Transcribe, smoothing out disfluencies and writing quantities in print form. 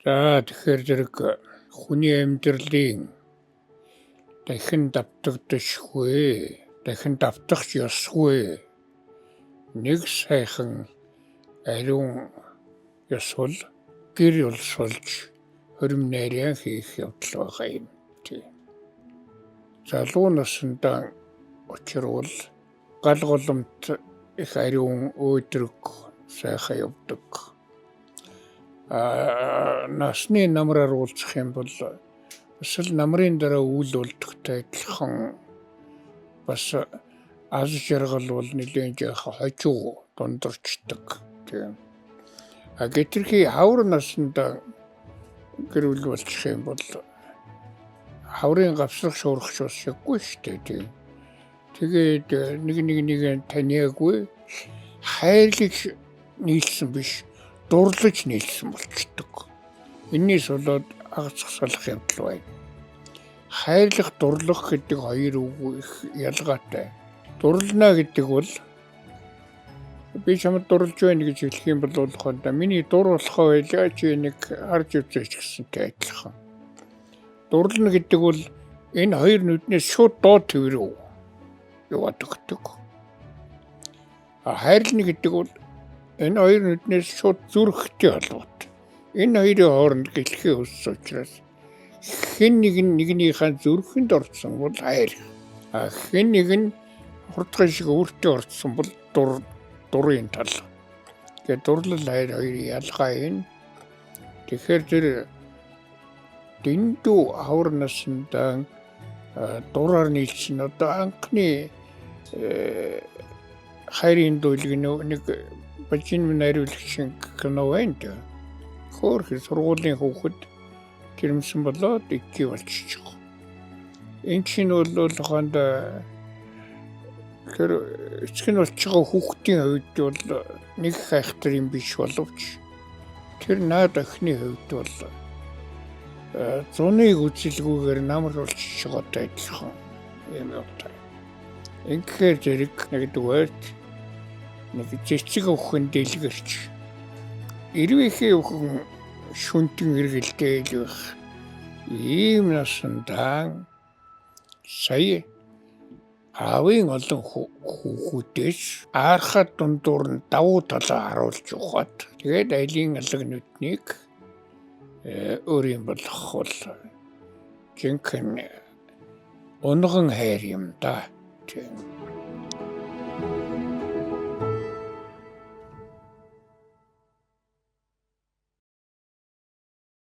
За тэгэхээр зэрэг хүний амьдралын дахин давтагдашгүй, дахин давтах ёсгүй нэг сайхан ариун ёс бол гэр улс болж хөрөм найраа хийх явдал байгаа юм. Залуу насндаа учрвал гал голомт их ариун өөдрөг сайхан явдаг. Насны намраар уулзах юм бол бас л намрын дараа үйл болдогтой адилхан бас аз жаргал бол нэлээд яха хожуу дундарчдаг. Тийм. Гэвч хавар насндаа гэрүүл болчих юм бол хаврын гавсрах шуурхч бас яггүй шүү дээ. Тэгээд нэг таниагүй хайрлаж нийлсэн биш, дурлаж нийлсэн болчдөг. Энээс болоод агцх салах явдал байна. Хайрлах, дурлах гэдэг хоёр үг их ялгаатай. Дурлана гэдэг бол би чамд дурлж байна гэж хэлэх юм бол хонда миний дур болохоо байлаа чи нэг харж үзээч гэсэнтэй адилхан. Дурлна гэдэг бол энэ хоёр нүднээс шууд доод төврөө яваад өгдөг. Хайрлна гэдэг бол энэ хоёр нүднээс шууд зүрхтэй холбоотой. Энэ хоёрын хооронд гэлхээ өссөн учраас хэн нэгнийхээ зүрхэнд орсон бол хайр. Хэн нэг нь хурдхан шиг өөртөө орсон бол дурын тал. Тэгээд дурлал хайр хоёрын ялгаа энэ. Тэгэхээр тэр дэндүү хавар наснда дураар нийлсэн одоо анхны хайрын дуулыг нэг бажин найруулагчийн кино байна. Хөөх сургуулийн хүүхэд гэрмсэн болоод икки болчихж байгаа. Энэ чинь бол хонд тэр эцэг нь болж байгаа хүүхдийн хувьд бол нэг хайхтар юм биш боловч тэр наад охины хувьд бол зуны үзэлгүйгээр намар болчихж байгаатай адилхан юм байна. Ингээд зэрэг нэг дуурайт нэг цэцэг өхөн дэлгэрч ирвэхээ өхөн шүнтэн эргэлдээ илвэх ийм насндаа сая аавын олон хүүхдээс аархад дундуур нь давуу талаа харуулж ухаад тэгээд айлын алаг нүднийг өөрийн болох бол жинхэнэ унган хайр юм да.